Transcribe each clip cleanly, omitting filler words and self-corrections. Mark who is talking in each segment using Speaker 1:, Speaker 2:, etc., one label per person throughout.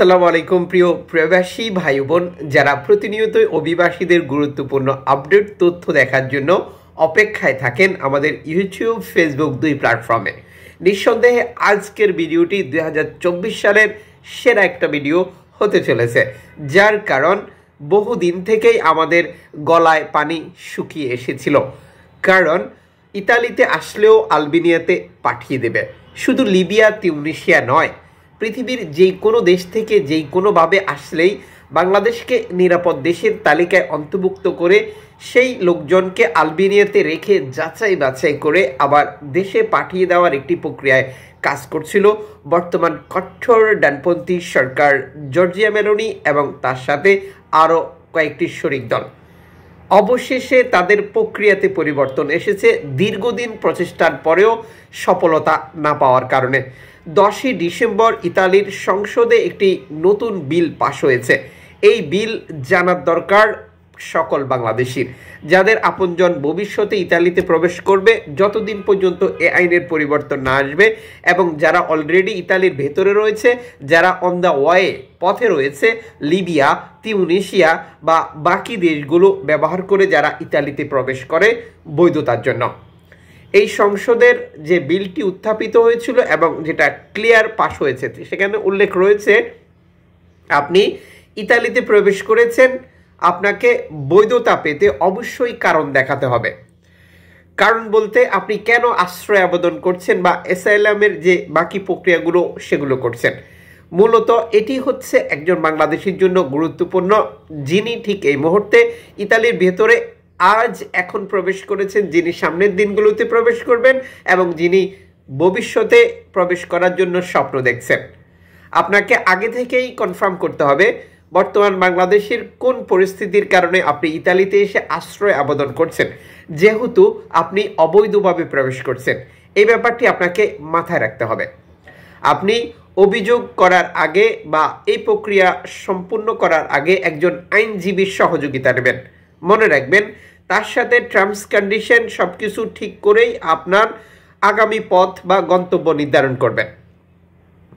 Speaker 1: আসসালামু আলাইকুম প্রিয় প্রবাসী ভাই বোন যারা প্রতিনিয়ত অভিবাসীদের গুরুত্বপূর্ণ আপডেট তথ্য দেখার জন্য অপেক্ষায় থাকেন আমাদের ইউটিউব ফেসবুক দুই প্ল্যাটফর্মে। নিঃসন্দেহে আজকের ভিডিওটি 2024 সালের সেরা একটা ভিডিও হতে চলেছে, যার কারণ বহুদিন থেকেই আমাদের গলায় পানি শুকিয়ে এসেছিল। কারণ ইতালিতে আসলেও আলবেনিয়াতে পাঠিয়ে দেবে। শুধু লিবিয়া তিউনিসিয়া নয়, পৃথিবীর যে কোনো দেশ থেকে যেই কোনোভাবে আসলেই বাংলাদেশকে নিরাপদ দেশের তালিকায় অন্তর্ভুক্ত করে সেই লোকজনকে আলবেনিয়াতে রেখে যাচাই বাছাই করে আবার দেশে পাঠিয়ে দেওয়ার একটি প্রক্রিয়ায় কাজ করছিল বর্তমান কঠোর ডানপন্থী সরকার জর্জিয়া মেলোনি এবং তার সাথে আরও কয়েকটি শরিক দল। অবশেষে তাদের প্রক্রিয়াতে পরিবর্তন এসেছে দীর্ঘদিন প্রচেষ্টার পরেও সফলতা না পাওয়ার কারণে। 10ই ডিসেম্বর ইতালির সংসদে একটি নতুন বিল পাশ হয়েছে। এই বিল জানার দরকার সকল বাংলাদেশির, যাদের আপনজন ভবিষ্যতে ইতালিতে প্রবেশ করবে যতদিন পর্যন্ত এ আইনের পরিবর্তন না আসবে, এবং যারা অলরেডি ইতালির ভেতরে রয়েছে, যারা অন দ্য ওয়ে পথে রয়েছে লিবিয়া তিউনিসিয়া বা বাকি দেশগুলো ব্যবহার করে যারা ইতালিতে প্রবেশ করে বৈধতার জন্য। এই সংসদের যে বিলটি উত্থাপিত হয়েছিল এবং যেটা ক্লিয়ার পাশ হয়েছে, সেখানে উল্লেখ রয়েছে আপনি ইতালিতে প্রবেশ করেছেন, আপনাকে বৈধতা পেতে অবশ্যই কারণ দেখাতে হবে। কারণ বলতে আপনি কেন আশ্রয় আবেদন করছেন বা অ্যাসাইলামের যে বাকি প্রক্রিয়াগুলো সেগুলো করছেন। মূলত এটি হচ্ছে একজন বাংলাদেশির জন্য গুরুত্বপূর্ণ, যিনি ঠিক এই মুহূর্তে ইতালির ভেতরে এখন প্রবেশ করেছেন, যিনি সামনের দিনগুলোতে প্রবেশ করবেন এবং যিনি ভবিষ্যতে প্রবেশ করার জন্য স্বপ্ন দেখছেন। আপনাকে আগে থেকেই কনফার্ম করতে হবে বর্তমান বাংলাদেশের কোন পরিস্থিতির কারণে আপনি ইতালিতে এসে আশ্রয় আবেদন করছেন, যেহেতু আপনি অবৈধভাবে প্রবেশ করছেন। এই ব্যাপারটি আপনাকে মাথায় রাখতে হবে। আপনি অভিযোগ করার আগে বা এই প্রক্রিয়া সম্পূর্ণ করার আগে একজন আইনজীবীর সহযোগিতা নেবেন। মনে রাখবেন, তার সাথে টার্মস কন্ডিশন সব কিছু ঠিক করেই আপনার আগামী পথ বা গন্তব্য নির্ধারণ করবেন।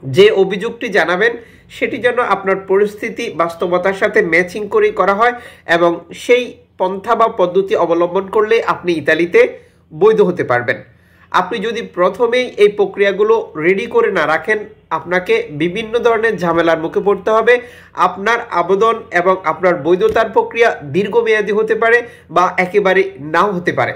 Speaker 1: যে অভিযোগটি জানাবেন সেটি যেন আপনার পরিস্থিতি বাস্তবতার সাথে ম্যাচিং করেই করা হয়, এবং সেই পন্থা বা পদ্ধতি অবলম্বন করলে আপনি ইতালিতে বৈধ হতে পারবেন। আপনি যদি প্রথমেই এই প্রক্রিয়াগুলো রেডি করে না রাখেন, আপনাকে বিভিন্ন ধরনের ঝামেলার মুখে পড়তে হবে। আপনার আবেদন এবং আপনার বৈধতার প্রক্রিয়া দীর্ঘমেয়াদী হতে পারে বা একেবারে নাও হতে পারে।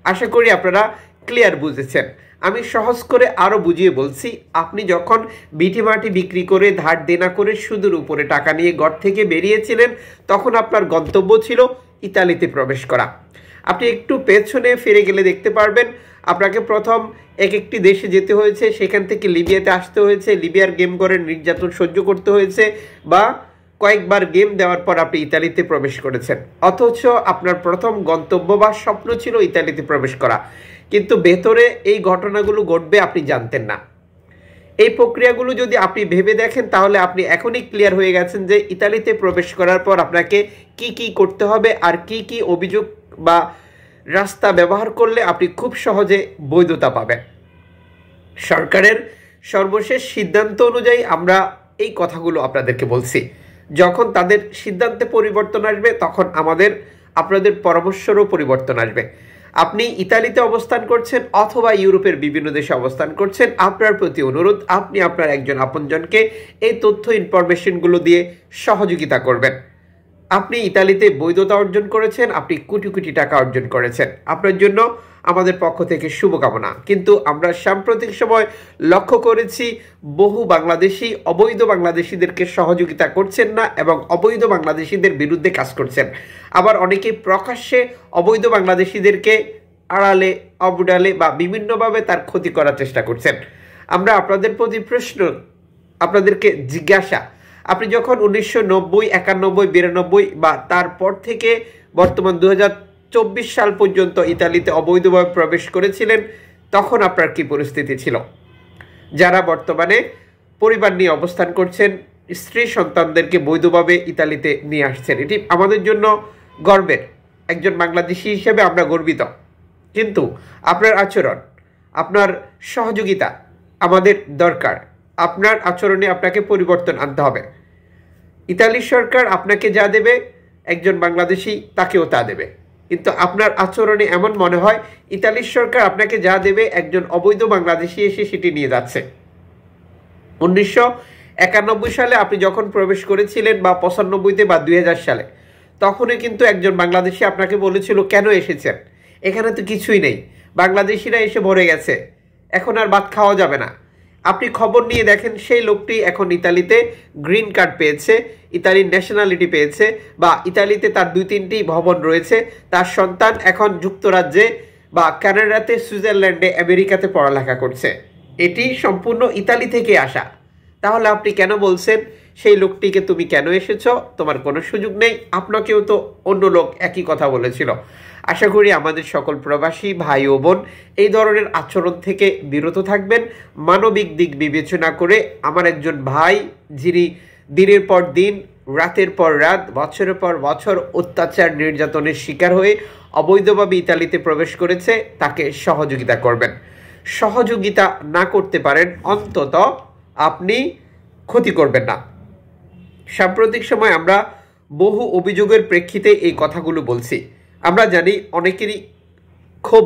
Speaker 1: আশা করি আপনারা ক্লিয়ার বুঝেছেন। আমি সহজ করে আরও বুঝিয়ে বলছি। আপনি যখন বিটিমাটি বিক্রি করে ধার দেনা করে সুদের উপরে টাকা নিয়ে ঘর থেকে বেরিয়েছিলেন, তখন আপনার গন্তব্য ছিল ইতালিতে প্রবেশ করা। আপনি একটু পেছনে ফিরে গেলে দেখতে পারবেন আপনাকে প্রথম একটি দেশে যেতে হয়েছে, সেখান থেকে লিবিয়াতে আসতে হয়েছে, লিবিয়ার গেম করে নির্যাতন সহ্য করতে হয়েছে, বা কয়েকবার গেম দেওয়ার পর আপনি ইতালিতে প্রবেশ করেছেন। অথচ আপনার প্রথম গন্তব্য বা স্বপ্ন ছিল ইতালিতে প্রবেশ করা, কিন্তু ভেতরে এই ঘটনাগুলো ঘটবে আপনি জানতেন না। এই প্রক্রিয়াগুলো যদি আপনি ভেবে দেখেন, তাহলে আপনি এখনই ক্লিয়ার হয়ে গেছেন যে ইতালিতে প্রবেশ করার পর আপনাকে কি কি করতে হবে আর কি কি অভিযোগ বা রাস্তা ব্যবহার করলে আপনি খুব সহজে বৈধতা পাবেন। সরকারের সর্বশেষ সিদ্ধান্ত অনুযায়ী আমরা এই কথাগুলো আপনাদেরকে বলছি। যখন তাদের সিদ্ধান্তে পরিবর্তন আসবে, তখন আপনাদের পরামর্শেরও পরিবর্তন আসবে। আপনি ইতালিতে অবস্থান করছেন অথবা ইউরোপের বিভিন্ন দেশে অবস্থান করছেন, আপনার প্রতি অনুরোধ, আপনি আপনার একজন আপনজনকে এই তথ্য ইনফরমেশনগুলো দিয়ে সহযোগিতা করবেন। আপনি ইতালিতে বৈধতা অর্জন করেছেন, আপনি কোটি কোটি টাকা অর্জন করেছেন, আপনার জন্য আমাদের পক্ষ থেকে শুভকামনা। কিন্তু আমরা সাম্প্রতিক সময় লক্ষ্য করেছি বহু বাংলাদেশি অবৈধ বাংলাদেশিদেরকে সহযোগিতা করছেন না এবং অবৈধ বাংলাদেশিদের বিরুদ্ধে কাজ করছেন। আবার অনেকে প্রকাশ্যে অবৈধ বাংলাদেশিদেরকে আড়ালে অবডালে বা বিভিন্নভাবে তার ক্ষতি করার চেষ্টা করছেন। আমরা আপনাদের প্রতি প্রশ্ন, আপনাদেরকে জিজ্ঞাসা, আপনি যখন 1990, 91, 92 বা তারপর থেকে বর্তমান 2024 সাল পর্যন্ত ইতালিতে অবৈধভাবে প্রবেশ করেছিলেন, তখন আপনার কি পরিস্থিতি ছিল? যারা বর্তমানে পরিবার নিয়ে অবস্থান করছেন, স্ত্রী সন্তানদেরকে বৈধভাবে ইতালিতে নিয়ে আসছেন, এটি আমাদের জন্য গর্বের। একজন বাংলাদেশি হিসেবে আমরা গর্বিত। কিন্তু আপনার আচরণ, আপনার সহযোগিতা আমাদের দরকার। আপনার আচরণে আপনাকে পরিবর্তন আনতে হবে। ইতালির সরকার আপনাকে যা দেবে একজন বাংলাদেশি তাকেও তা দেবে, কিন্তু আপনার আচরণে এমন মনে হয় ইতালির সরকার আপনাকে যা দেবে একজন অবৈধ বাংলাদেশি এসে সেটি নিয়ে যাচ্ছে। 1991 সালে আপনি যখন প্রবেশ করেছিলেন বা 95-তে বা 2000 সালে, তখনই কিন্তু একজন বাংলাদেশি আপনাকে বলেছিল কেন এসেছেন, এখানে তো কিছুই নেই, বাংলাদেশিরা এসে ভরে গেছে, এখন আর ভাত খাওয়া যাবে না। আপনি খবর নিয়ে দেখেন সেই লোকটি এখন ইতালিতে গ্রিন কার্ড পেয়েছে, ইতালির ন্যাশনালিটি পেয়েছে, বা ইতালিতে তার 2-3টি ভবন রয়েছে, তার সন্তান এখন যুক্তরাজ্যে বা কানাডাতে, সুইজারল্যান্ডে, আমেরিকাতে পড়ালেখা করছে। এটি সম্পূর্ণ ইতালি থেকে আসা। তাহলে আপনি কেন বলছেন সেই লোকটিকে তুমি কেন এসেছ, তোমার কোনো সুযোগ নেই? আপনাকেও তো অন্য লোক একই কথা বলেছিল। আশা করি আমাদের সকল প্রবাসী ভাই ও বোন এই ধরনের আচরণ থেকে বিরত থাকবেন, মানবিক দিক বিবেচনা করে। আমার একজন ভাই যিনি দিনের পর দিন, রাতের পর রাত, বছরের পর বছর অত্যাচার নির্যাতনের শিকার হয়ে অবৈধভাবে ইতালিতে প্রবেশ করেছে, তাকে সহযোগিতা করবেন। সহযোগিতা না করতে পারেন অন্তত আপনি ক্ষতি করবেন না। সাম্প্রতিক সময় আমরা বহু অভিযোগের প্রেক্ষিতে এই কথাগুলো বলছি। আমরা জানি অনেকেরই খুব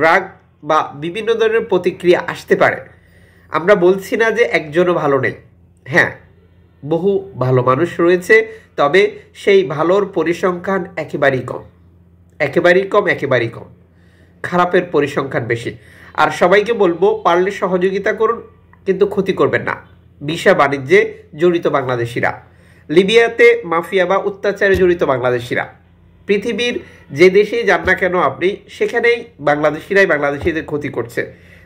Speaker 1: রাগ বা বিভিন্ন ধরনের প্রতিক্রিয়া আসতে পারে। আমরা বলছি না যে একজনও ভালো নেই, হ্যাঁ বহু ভালো মানুষ রয়েছে, তবে সেই ভালোর পরিসংখ্যান একেবারেই কম, একেবারেই কম, একেবারেই কম। খারাপের পরিসংখ্যান বেশি। আর সবাইকে বলবো পারলে সহযোগিতা করুন, কিন্তু ক্ষতি করবেন না। ভিসা বাণিজ্যে জড়িত বাংলাদেশিরা, লিবিয়াতে মাফিয়া বা অত্যাচারে জড়িত বাংলাদেশিরা, পৃথিবীর যে দেশেই যান না কেন আপনি, সেখানেই বাংলাদেশিরাই বাংলাদেশিদের ক্ষতি করছে।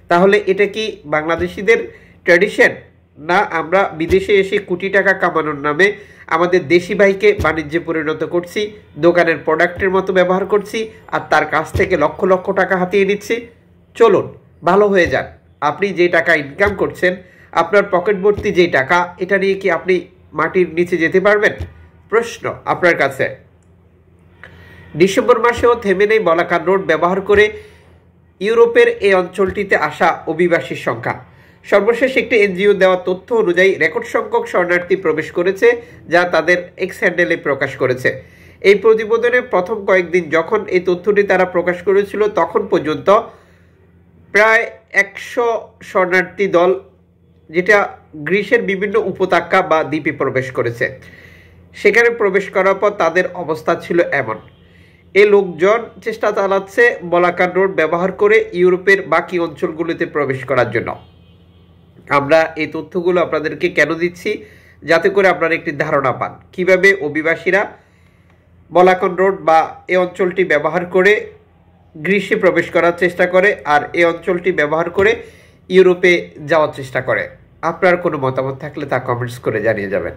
Speaker 1: তাহলে এটা কি বাংলাদেশিদের ট্র্যাডিশন? না আমরা বিদেশে এসে কোটি টাকা কামানোর নামে আমাদের দেশি ভাইকে বাণিজ্যে পরিণত করছি, দোকানের প্রোডাক্টের মতো ব্যবহার করছি, আর তার কাছ থেকে লক্ষ লক্ষ টাকা হাতিয়ে নিচ্ছি। চলুন ভালো হয়ে যান। আপনি যে টাকা ইনকাম করছেন, আপনার পকেট ভর্তি যেই টাকা, এটা নিয়ে কি আপনি মাটির নিচে যেতে পারবেন? প্রশ্ন আপনার কাছে। ডিসেম্বর মাসেও থেমে নেই বলাকার রোড ব্যবহার করে ইউরোপের এই অঞ্চলটিতে আসা অভিবাসীর সংখ্যা। সর্বশেষ একটি এনজিও দেওয়া তথ্য অনুযায়ী রেকর্ড সংখ্যক শরণার্থী প্রবেশ করেছে, যা তাদের এক্স হ্যান্ডেলে প্রকাশ করেছে। এই প্রতিবেদনে প্রথম কয়েকদিন যখন এই তথ্যটি তারা প্রকাশ করেছিল, তখন পর্যন্ত প্রায় 100 শরণার্থী দল, যেটা গ্রিসের বিভিন্ন উপত্যকা বা দ্বীপে প্রবেশ করেছে। সেখানে প্রবেশ করার পর তাদের অবস্থা ছিল এমন। এই লোকজন চেষ্টা চালাচ্ছে বলাকান রোড ব্যবহার করে ইউরোপের বাকি অঞ্চলগুলিতে প্রবেশ করার জন্য। আমরা এই তথ্যগুলো আপনাদেরকে কেন দিচ্ছি? যাতে করে আপনারা একটি ধারণা পান কিভাবে অভিবাসীরা বলাকান রোড বা এই অঞ্চলটি ব্যবহার করে গ্রিসে প্রবেশ করার চেষ্টা করে, আর এই অঞ্চলটি ব্যবহার করে ইউরোপে যাওয়ার চেষ্টা করে। আপনার কোনো মতামত থাকলে তা কমেন্টস করে জানিয়ে যাবেন।